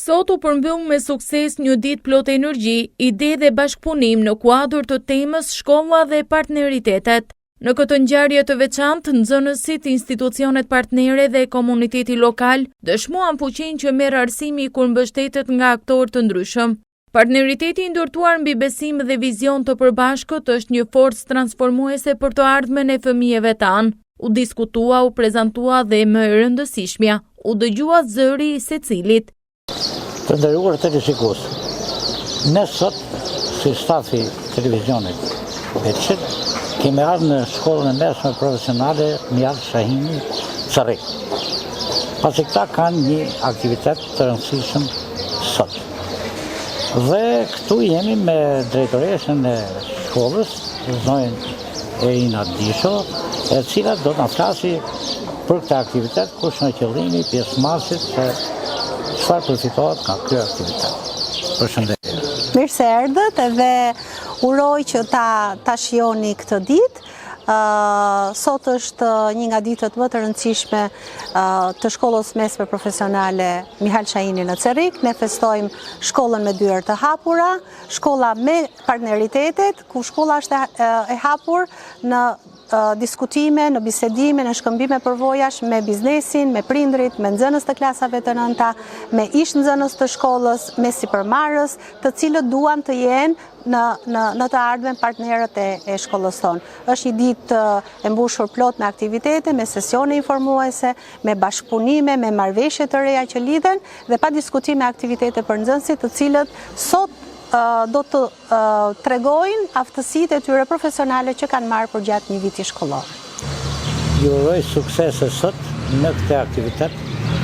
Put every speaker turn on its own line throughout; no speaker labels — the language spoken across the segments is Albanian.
Sot u përmbyll me sukses një ditë plot energji, ide dhe bashkëpunim në kuadër të temës shkolla dhe partneritetet. Në këtë ngjarje të veçantë, nxënësit, institucionet partnere dhe komuniteti lokal dëshmuan fuqinë që merr arsimi kur mbështetet nga aktorë të ndryshëm. Partneriteti i ndërtuar mbi besim dhe vizion të përbashkët është një forcë transformuese për të ardhmen e fëmijëve tanë. U diskutua, u prezantua dhe më e rëndësishmja, u dëgjua zëri i secilit.
Të nderuar televizionistë, ne sot, si stafi televizionit Beqit, kemi ardhur në shkollën e mesme profesionale Mihal Shahini Carrik. Pasi këta kanë një aktivitet të rëndësishëm sot. Dhe këtu jemi me drejtoresën e shkollës, zonën Erina Disho, e cila do të na flasi për këtë aktivitet, kush në qëllimi, pjesëmarrësit se çfarë përfitohet nga ky aktivitet. Përshëndetje.
Mirë se erdhët edhe uroj që ta shijoni këtë ditë. Sot është një nga ditët më të rëndësishme të shkollës mesme profesionale Mihal Shahini në Carrik. Ne festojmë shkollën me dyert të hapura, shkolla me partneritetet, ku shkolla është e hapur në diskutime, në bisedime, në shkëmbime përvojash me biznesin, me prindrit, me nxënës të klasave të nënta, me ish nxënës të shkollës, me sipërmarrës, të cilët duan të jenë në të ardhmen partnerët e shkollës tonë. Është një ditë e mbushur plot me aktivitete, me sesione informuese, me bashkëpunime, me marrëveshje të reja që lidhen dhe pa diskutime aktivitete për nxënësit, të cilët sot do të tregojnë aftësitë e tyre profesionale që kanë marrë për gjatë një viti shkollor.
Ju uroj suksese sot në këtë aktivitet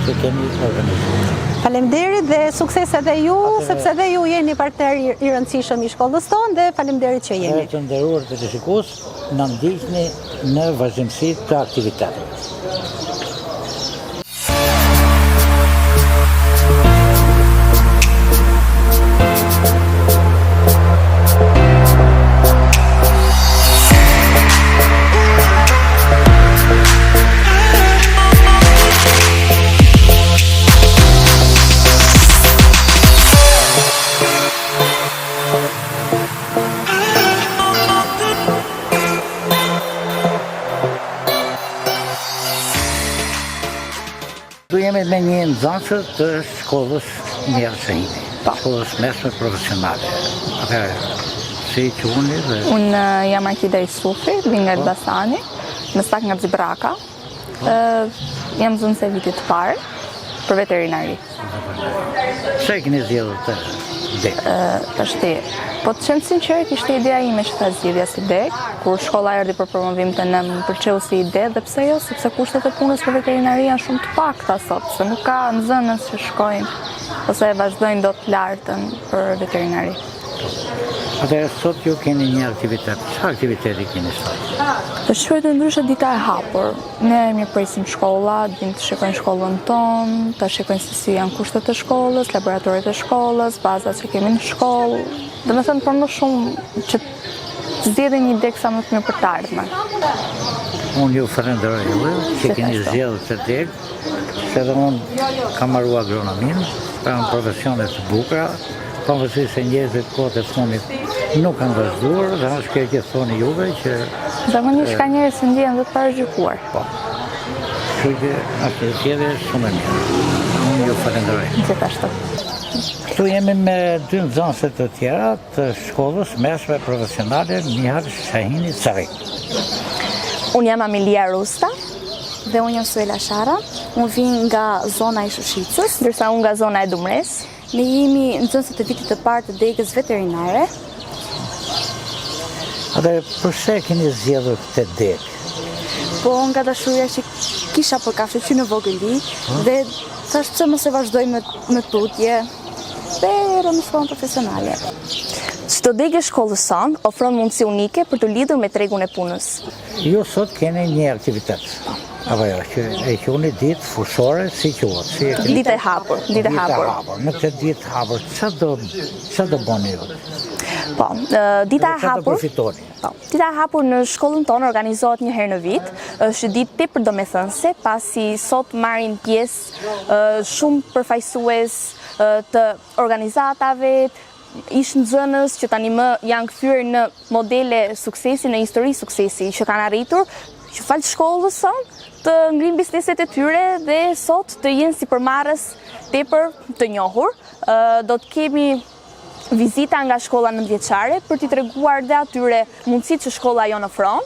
që keni organizuar.
Faleminderit dhe sukses edhe ju, sepse edhe ju jeni partner i rëndësishëm i shkollës tonë dhe faleminderit që jeni.
Të nderuar televizionistë, na ndiqni në vazhdimsi të aktivitetit. Tu jemi me një nxënës të shkollës Mihal Shahini, shkollës mesme profesionale. Si quheni dhe?
Unë jam Akida Isufi, vi nga Elbasani, më saktë nga Bzibraka. Jam nxënëse e vitit të parë për veterinari.
Pse keni zgjedhur të dek?
Po të qenë sinqert, ishte ideja ime që ta zgjidhja si dek, kur shkolla erdhi për promovim të më pëlqeu si ide, dhe pse jo, sepse kushtet e punës për veterinari janë shumë të pakta sot, se nuk ka nxënës që shkojnë ose e vazhdojnë dot lartën për veterinari.
Atëherë sot ju keni një aktivitet. Çfarë aktiviteti keni sot?
Të shkruajtë ndryshe dita e hapur. Ne mirëpresim shkolla, dim të shikojnë shkollën tonë, të shikojnë se si janë kushtet e shkollës, laboratorit e shkollës, bazat që kemi në shkollë. Dhe me thënë për më shumë që zgjedhin një dek sa më të mirë për të ardhmen.
Unë ju falenderoj që keni zgjedhur të dek, se edhe unë kam marrua agronomin, pranë profesione të bukura, pavarësisht se njerëzit kohët e fundit nuk kanë vazhduar, dhe është kjo që thoni juve që...
Zakonisht ka njerëz që ndjen dhe të paragjykuar.
Po. Kështu që është zgjedhje shumë e mirë. Unë ju falenderoj.
Gjithashtu.
Këtu jemi me dy nxënëse të tjera të shkollës mesme profesionale Mihal Shahini Carrik.
Unë jam Amelia Rusta dhe unë jam Suela Shara. Unë vin nga zona e Shushicës,
ndërsa unë nga zona e Dumres.
Ne jemi nxënësit të vitit të parë të degës veterinare.
Atëherë pse keni zgjedhur këtë degë?
Po nga dashuria që kisha për kafshë që në vogëli dhe thash pse mos e vazhdoj me tutje dhe erë në shkollën profesionale.
Çdo degë e shkollës sonë ofron mundësi unike për të lidhur me tregun e punës.
Ju sot keni një aktivitet. Apo jo, që e quheni ditë fushore, si quhet?
Ditë e hapur, ditë e hapur.
Në këtë ditë hapur, çfarë do bëni ju?
Po, dita e hapur.
Përfitoni.
Dita e hapur në shkollën tonë organizohet një herë në vit. Është ditë tepër domethënëse, pasi sot marrin pjesë shumë përfaqësues të organizatave, ish nxënës që tani më janë kthyer në modele suksesi, në histori suksesi, që kanë arritur që fal shkollës son të ngrinë bizneset e tyre dhe sot të jenë si përmarrës tepër të njohur. Do të kemi vizita nga shkolla nëntëvjeçare për t'i treguar dhe atyre mundësitë që shkolla jonë ofron.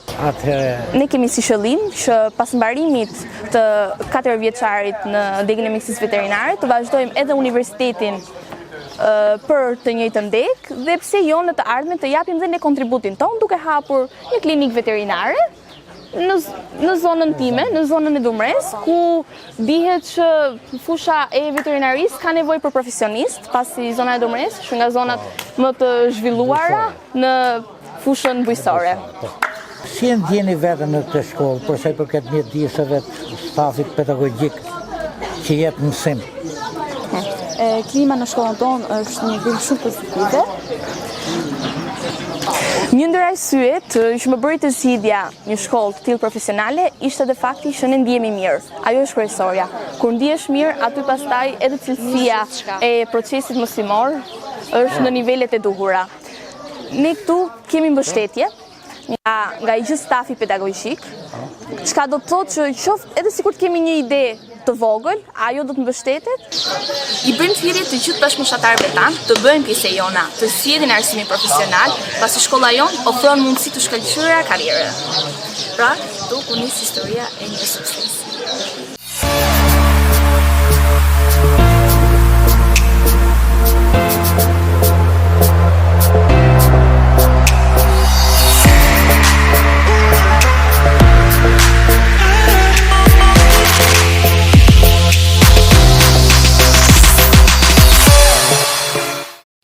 Ne kemi si qëllim që pas mbarimit të 4 vjeçarit në degën e mjekësisë veterinare të vazhdojmë edhe universitetin për të njëjtën degë dhe pse jo në të ardhmen të japim dhe ne kontributin ton duke hapur një klinikë veterinare në zonën time, në zonën e Dumres, ku dihet që fusha e veterinarisë ka nevojë për profesionist, pasi zona e Dumres është nga zonat më të zhvilluara në fushën bujqësore.
Si e ndjeni veten në këtë shkollë, për sa i përket mjediseve të stafit pedagogjik që jep mësim?
Klima në shkollën tonë është një vend shumë pozitive.
Një ndër arsyet që më bëri të zgjidhja një shkollë të tillë profesionale ishte edhe fakti që ne ndihemi mirë. Ajo është kryesorja. Kur ndihesh mirë, aty pastaj edhe cilësia e procesit mësimor është në nivelet e duhura. Ne këtu kemi mbështetje nga i gjithë stafi pedagogjik, çka do të thotë që qoftë edhe sikur të kemi një ide të vogël, ajo do të mbështetet. I bëjmë thirrje të gjithë bashkëmoshatarëve tanë të bëjnë pjesë e jona, të sjellin arsimin profesional, pasi shkolla jonë ofron mundësi të shkëlqyera karriere. Pra, këtu ku nis historia e një suksesi.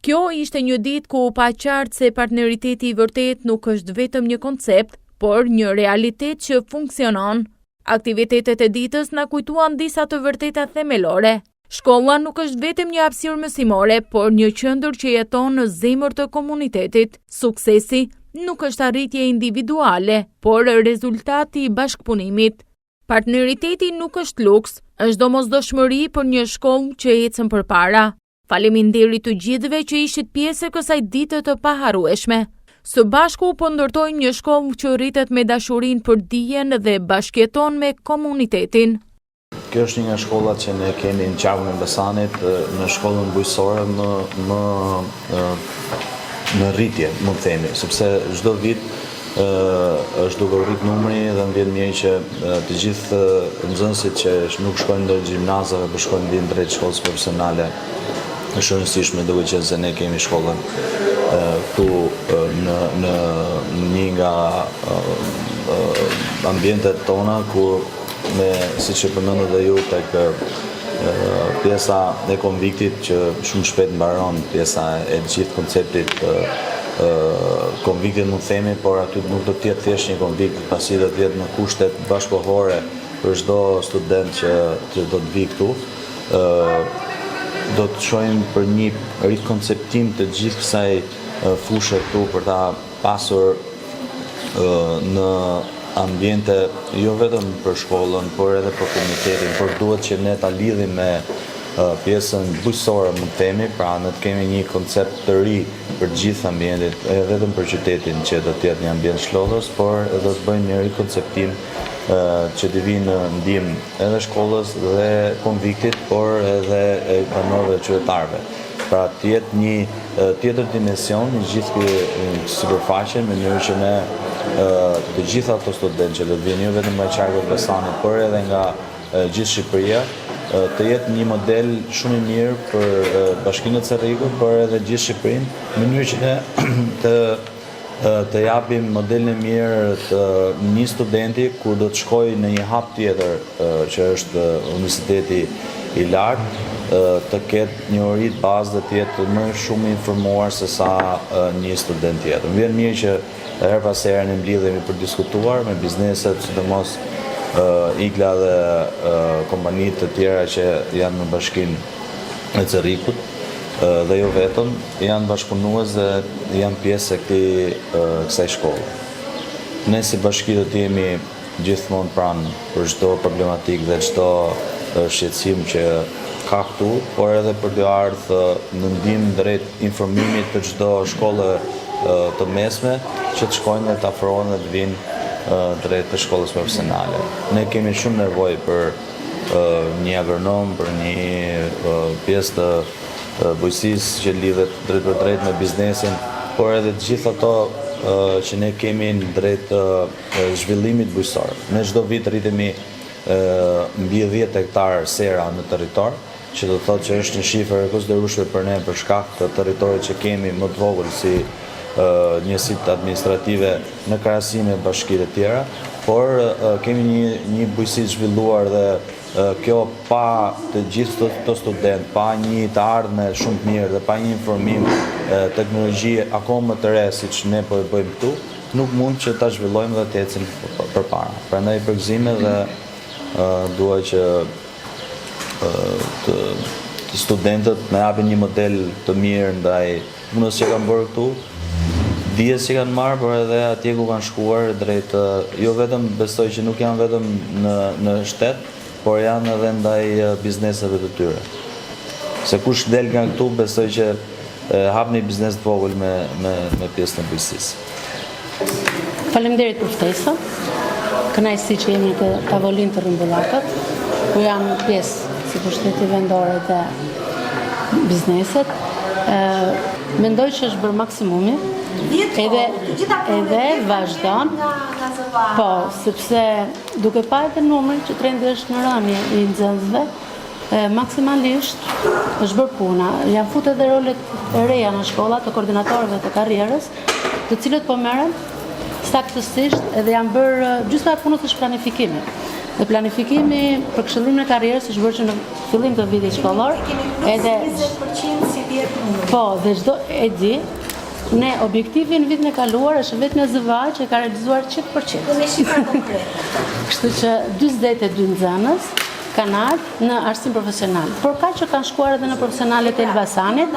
Kjo ishte një ditë ku u pa qartë se partneriteti i vërtet nuk është vetëm një koncept, por një realitet që funksionon. Aktivitetet e ditës na kujtuan disa të vërteta themelore. Shkolla nuk është vetëm një hapësirë mësimore, por një qendër që jeton në zemër të komunitetit. Suksesi nuk është arritje individuale, por rezultati i bashkëpunimit. Partneriteti nuk është luks, është domosdoshmëri për një shkollë që ecën përpara. Faleminderit të gjithëve që ishit pjesë e kësaj dite të paharrueshme. Së bashku po ndërtojmë një shkollë që rritet me dashurinë për dijen dhe bashkëjeton me komunitetin.
Kjo është një nga shkollat që ne kemi në qarkun e Elbasanit, në shkollën bujqësore në rritje, mund të themi, sepse çdo vit është duke rrit numri dhe më vjen mirë që të gjithë nxënësit që nuk shkojnë ndër gjimnazave, por shkojnë vinë drejt shkollës profesionale. Është rëndësishme duke qenë se ne kemi shkollën këtu në një nga ambientet tona ku me, siç e përmendët dhe ju, tek pjesa e konviktit që shumë shpejt mbaron, pjesa e gjithë konceptit konviktit mund themi, por aty nuk do të jetë thjesht një konvikt, pasi do të jetë në kushtet bashkëkohore për çdo student që do të vi këtu. Do të shohim për një rikonceptim të gjithë kësaj fushë këtu për ta pasur në ambiente jo vetëm për shkollën, por edhe për komunitetin, por duhet që ne ta lidhim me pjesën bujqësore, mund të themi, pra ne të kemi një koncept të ri për gjithë ambientet, edhe vetëm për qytetin që do të jetë një ambient shlodhës, por do të bëjmë një rikonceptim që të vinë në ndihmë edhe shkollës dhe konviktit, por edhe banorëve qytetarëve. Pra të jetë një tjetër dimension në gjithë këtë sipërfaqe, në mënyrë që ne të gjitha ato studentë që do të vinë jo vetëm nga qarku i Elbasanit, por edhe nga gjithë Shqipëria, të jetë një model shumë i mirë për Bashkinë e Cerrikut, por edhe gjithë Shqipërinë, në mënyrë që ne të japim modelin e mirë të një studenti kur do të shkojë në një hap tjetër që është universiteti i lartë, të ketë një ori të bazë dhe të jetë më shumë informuar se sa një student tjetër. Më vjen mirë që her pas here ne mblidhemi për diskutuar me bizneset, sidomos Igla dhe kompanitë të tjera që janë në Bashkinë e Cerrikut, dhe jo vetëm, janë bashkëpunues dhe janë pjesë e kësaj shkolle. Ne si bashki do të jemi gjithmonë pranë për çdo problematikë dhe çdo shqetësim që ka këtu, por edhe për të ardhur në ndihmë drejt informimit të çdo shkolle të mesme që të shkojnë dhe të afrohen dhe të vinë drejt të shkollës profesionale. Ne kemi shumë nevojë për një agronom, për një pjesë të bujqësisë që lidhet drejt për drejt me biznesin, por edhe të gjithë ato që ne kemi në drejt zhvillimit bujqësor. Ne çdo vit rritemi mbi 10 hektar sera në territor, që do të thotë që është një shifër e konsiderueshme për ne për shkak të territorit që kemi më të vogël si njësitë administrative në krahasim me bashkitë e tjera, por kemi një bujqësi të zhvilluar dhe kjo pa të gjithë të student, pa një të ardhme shumë të mirë dhe pa një informim teknologji akoma më të re siç ne po e bëjmë këtu, nuk mund që ta zhvillojmë dhe të ecim përpara. Prandaj përgëzime dhe dua që të studentët na japin një model të mirë ndaj punës që kanë bërë këtu, dijes që kanë marrë, por edhe atje ku kanë shkuar drejt, jo vetëm besoj që nuk janë vetëm në shtet, por janë edhe ndaj bizneseve të tyre. Se kush del nga këtu, besoj që hap një biznes të vogël me pjesën e bujqësisë.
Faleminderit për ftesën. Kënaqësi që jemi në tavolinë të Rrumbullakët, ku janë pjesë si pushteti vendore dhe bizneset. Mendoj që është bërë maksimumi, edhe vazhdon, po, sepse duke pa edhe numrin që trendi është në rënje i nxënësve, maksimalisht është bërë puna. Janë futur edhe rolet e reja në shkolla të koordinatorëve të karrierës, të cilët po merren saktësisht edhe janë bërë gjysma e punës është planifikimi. Dhe planifikimi për këshillimin e karrierës është bërë që në fillim të vitit shkollor, edhe
20% si vjet numri.
po, dhe çdo e di, ne objektivi në vitin e kaluar është vetëm ZVA që ka realizuar 100%.
Dhe me shifra konkrete.
Kështu që 42 nxënës kanë ardhur në arsim profesional. Por ka që kanë shkuar edhe në profesionalet e Elbasanit,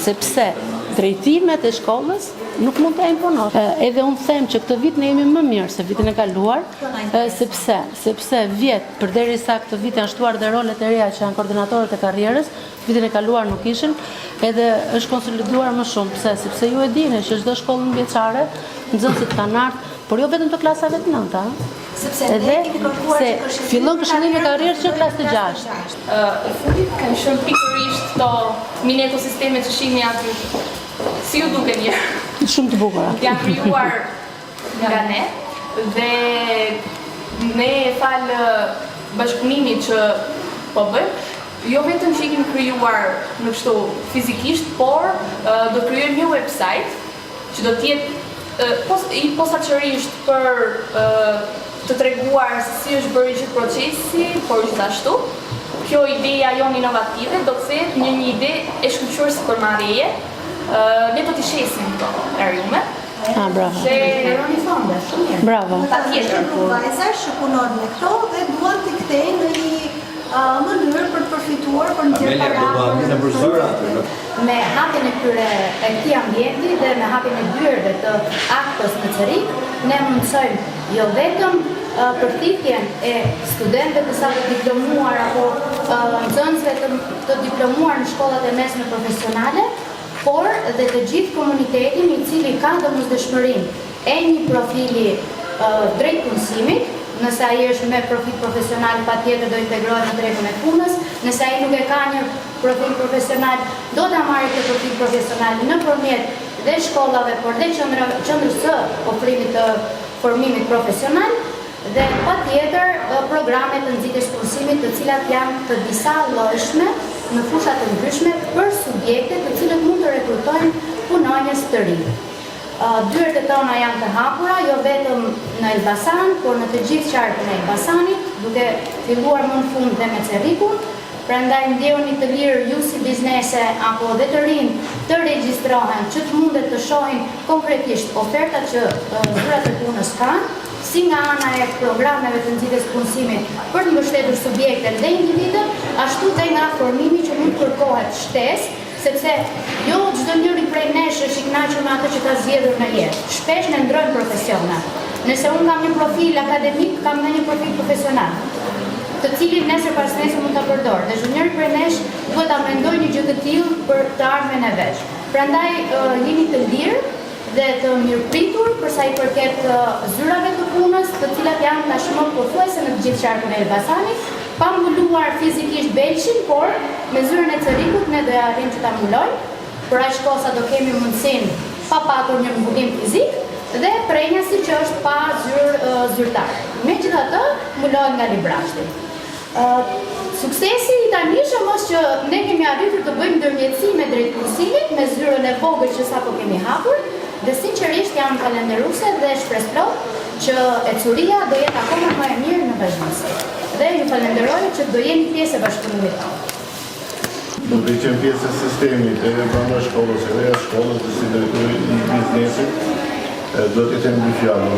sepse drejtimet e shkollës nuk mund të imponosh. Edhe unë them që këtë vit ne jemi më mirë se vitin e kaluar, sepse vjet përderisa këtë vit janë shtuar dhe rolet e reja që janë koordinatorët e karrierës, vitin e kaluar nuk ishin, edhe është konsoliduar më shumë. Sepse ju e dini që çdo shkollë vjeçare nxënësit kanë ardhur, por jo vetëm të klasave të nënta.
Sepse ne kemi kërkuar që këshillimi
fillon këshillimi karrierës që klasë të 6.
Në fundit kanë qenë pikërisht këto mini ekosisteme që shihni aty. Si ju duken një?
Shumë të bukura.
Janë krijuar nga ne dhe ne fal bashkëpunimit që po bëjmë, jo vetëm që i kemi krijuar në kështu fizikisht, por do krijojmë një website që do të jetë posaçërisht për të treguar se si është bërë gjithë procesi, por gjithashtu kjo ideja jonë inovative do të thëtë një ide e shkëlqyeshme për marrëje. Ne do t'i shesim këto eriume.
Bravo.
Roni fonde, shumë mirë.
Bravo.
Patjetër, vajza që punon me këto dhe duan t'i kthejnë në një mënyrë për të përfituar për një para.
Me hapjen e këtij ambienti dhe me hapjen e dyerve të aktës në Cerik, ne mundsojmë jo vetëm përthithjen e studentëve të sa të diplomuar apo nxënësve të diplomuar në shkollat e mesme profesionale, por dhe të gjithë komunitetin i cili ka domosdoshmërinë e një profili drejt punësimit. Nëse ai është me profil profesional, patjetër do integrohet në tregun e punës. Nëse ai nuk e ka një profil profesional, do ta marrë këtë profil profesional nëpërmjet dhe shkollave, por dhe qendrës së ofrimit të formimit profesional dhe patjetër programe të nxitjes punësimit, të cilat janë të disa llojshme në fusha të ndryshme për subjekte të cilët mund të rekrutojnë punonjës të rinj. Dyert e tona janë të hapura, jo vetëm në Elbasan, por në të gjithë qarkun e Elbasanit, duke filluar më në fund dhe me Cerrikun. Prandaj ndjehuni të lirë ju si biznese apo dhe të rinj të regjistrohen që të mundet të shohin konkretisht ofertat që zyrat e punës kanë, si nga ana e programeve të nxitjes punësimit për të mbështetur subjektet dhe individët, ashtu dhe nga formimi që mund kërkohet shtesë sepse jo çdo njëri prej nesh është i kënaqur me atë që ka zgjedhur në jetë. Shpesh ne ndrojmë profesione. Nëse unë kam një profil akademik, kam dhe një profil profesional, të cilin nesër pas nesër mund ta përdor. Dhe çdo njëri prej nesh duhet ta mendojë një gjë të tillë për të ardhmen e vet. Prandaj jeni të lirë dhe të mirëpritur për sa i përket zyrave të punës, të cilat janë tashmë pothuajse në të gjithë qarkun e Elbasanit, pa mbuluar fizikisht Belshin, por me zyrën e Cerrikut ne do ja arrijmë që ta mbulojmë. Për aq kohë sa do kemi mundësinë pa patur një mbulim fizik dhe prenjasi që është pa zyrtar. Megjithatë, mbulohet nga librashti. Suksesi i tanishëm është që ne kemi arritur të bëjmë ndërmjetësime drejt Kursilit me zyrën e vogël që sapo kemi hapur dhe sinqerisht jam falenderuese dhe shpresplot që Ecuria do jetë akoma më e mirë në vazhdimsi. Dhe ju falenderoj që do jeni pjesë e bashkëpunimit tonë.
Do të qenë pjesë e sistemit e pranë shkollës e veja shkollës dhe si drejtori i biznesit, do të jetë në dy fjalë.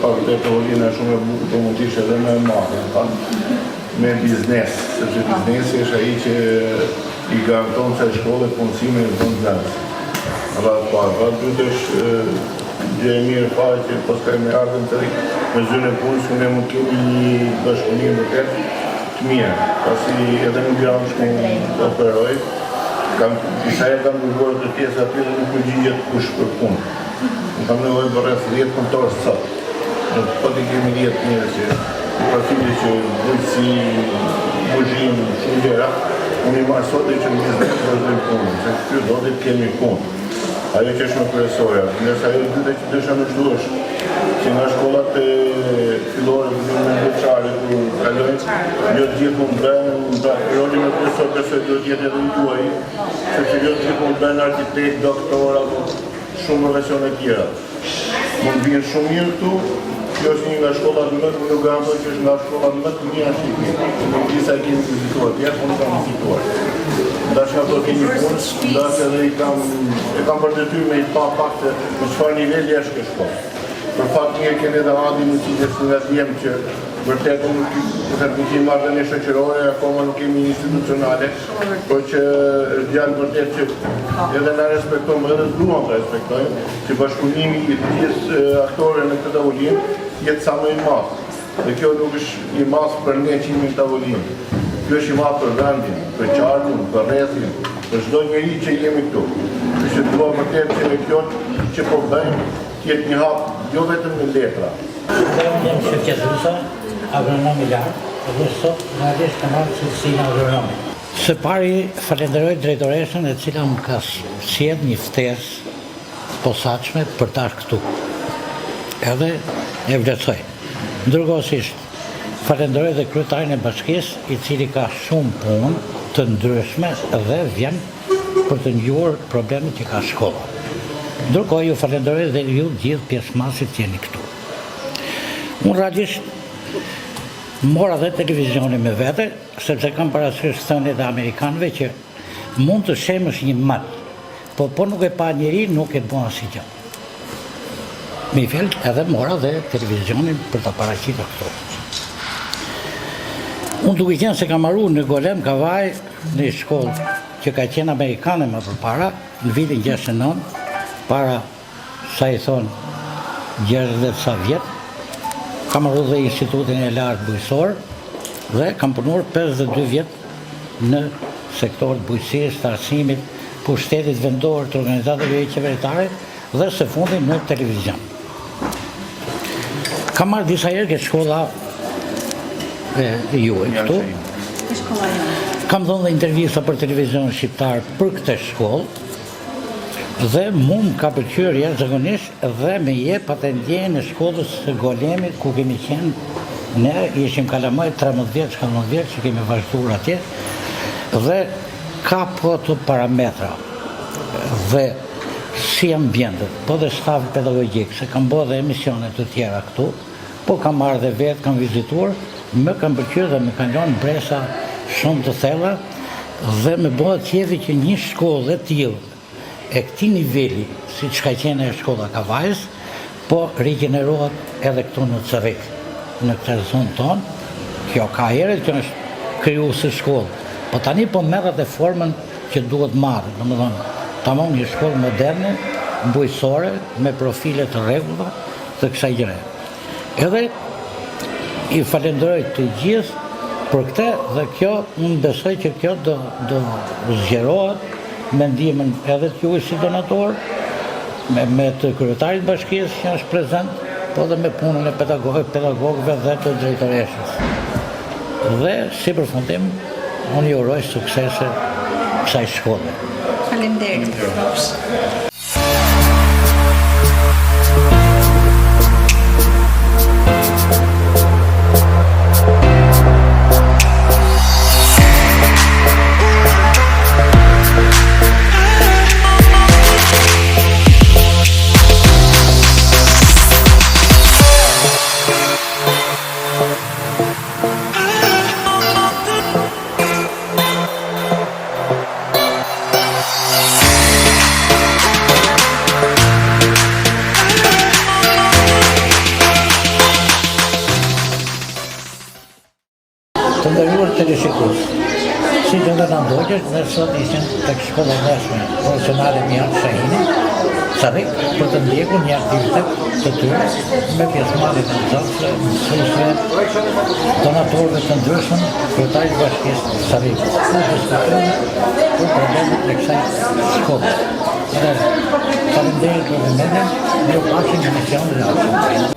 Fakulteti Olina është shumë e bukur, po mund të ishte edhe më e madhe. Me biznes, sepse biznesi është ai që i garanton se shkollët punësime në vend nxënës. Radhë dytë është gjë e mirë fare që pas ka me ardhën të me zyrën e punës ku ne mund të kemi një bashkëpunim vërtet të mirë, pasi edhe në branshë ku operoj, disa e kam dërguar të pjesë aty dhe nuk përgjigjet kush për punë. Në kam nevojë për rreth 10 punëtorë sot. Po të kemi 10 njerëz që profili që bujqësi, buzhim, shumë gjëra, unë i marë sot e që në biznes vazhdojmë punën, se këtu do të kemi punë. Ajo që është më kryesorja, ndërsa ajo dytë që dësha në çdo është, që nga shkollat fillore në veçare ku kalojnë, jo të gjithë mund bëhen, roli më kryesor besoj do të jetë edhe në juaj, sepse jo të gjithë mund bëhen arkitekt, doktor, apo shumë profesione tjera. Mund vinë shumë mirë këtu, kjo është një nga shkollat më të nuk garantoj që është nga shkollat më të mira në Shqipëri. Në disa kemi vizituar tjerë, po nuk kam vizituar. Ndash nga to kemi punës, ndash edhe e kam për detyrë me i pa fakte në çfarë niveli është kjo shkollë. Për fakt mirë kemi edhe Adi në cilës nga djem që vërtet nuk kemi marrëdhënie shoqërore, akoma nuk kemi institucionale, por që është djalë vërtet që edhe na respektojmë, edhe duam të respektojmë, që bashkëpunimi i të gjithë aktorëve në këtë tavolinë jetë sa më i madh. Dhe kjo nuk është i madh për ne që jemi në tavolinë. Kjo është i madh për vendin, për qarkun, për rrethin, për çdo njeri që jemi këtu. Kështu që dua vërtet që kjo që po bëjmë jetë një hap jo vetëm në letra.
Jam Shevqet Rusa, agronom i lartë, dhe sot në alisht të marrë cilësinë agronomi. Së pari falenderoj drejtoresën e cila më ka sjellë një ftesë posaçme për të ardhur këtu. Edhe e vlerësoj. Ndërkohësisht falenderoj dhe kryetarin e bashkisë i cili ka shumë punë të ndryshme dhe vjen për të ngjuar problemet që ka shkolla. Ndërkohë ju falenderoj dhe ju gjithë pjesëmarrësit që jeni këtu. Unë realisht mora dhe televizionin me vete, sepse kam parasysh thëniet e amerikanëve që mund të shemësh një mal, po nuk e pa njeri, nuk e bën asgjë. Me fjalë edhe mora dhe televizionin për të paraqitur këtu. Unë duke qenë se kam marrë në Golem Kavaj në shkollë që ka qenë amerikane më përpara, në vitin 69, para sa i thonë 60 sa vjetë, kam marrë dhe institutin e lartë bujësor dhe kam punuar 52 vjetë në sektorët bujësisë, të arsimit, pushtetit vendor të organizatave qeveritare dhe së fundi në televizion. Kam marrë disa herë ke shkolla juaj këtu. Kam dhënë dhe intervista për televizion shqiptar për këtë shkollë dhe mund ka pëlqyer jashtëzakonisht dhe me jep atë ndjenjën e shkollës së Golemit ku kemi qenë ne, ishim kalamaj 13 vjeç, 14 vjeç që kemi vazhduar atje dhe ka po të parametra dhe si ambientet, po dhe stafi pedagogjik, se kam bërë dhe emisione të tjera këtu, po kam marrë dhe vetë, kam vizituar, më kam pëlqyer dhe më kanë lënë bresa shumë të thella dhe më bëhet qefi që një shkollë e tillë e këtij niveli, siç ka qenë shkolla Kavajës, po rigjenerohet edhe këtu në Cerrik, në këtë zonë tonë. Kjo ka herë që është krijuar si shkollë, po tani po merret e formën që duhet marrë, domethënë, tamam një shkollë moderne, mbujësore, me profile të rregullta të kësaj gjëre. Edhe i falenderoj të gjithë për këtë dhe kjo, unë besoj që kjo do zgjerohet me ndihmën edhe të juaj si donator, me të kryetarit bashkisë që është prezent, po dhe me punën e pedagogëve dhe të drejtoreshës. Dhe si përfundim, unë ju uroj suksese kësaj shkolle.
Faleminderit, profesor.
Të nderuar teleshikues, si që nga në ndoqës, ne sot ishim tek shkolla e mesme profesionale Mihat Shahini, Sarrik, për të ndjekur një aktivitet të tyre me pjesëmarrjen e nxënësve, mësuesve, donatorëve të ndryshëm, kryetarit bashkisë Sarrik, ku diskutojnë për problemet e kësaj shkolle. Dhe faleminderit për vëmendjen, ne u pashim në emisionin e ardhshëm.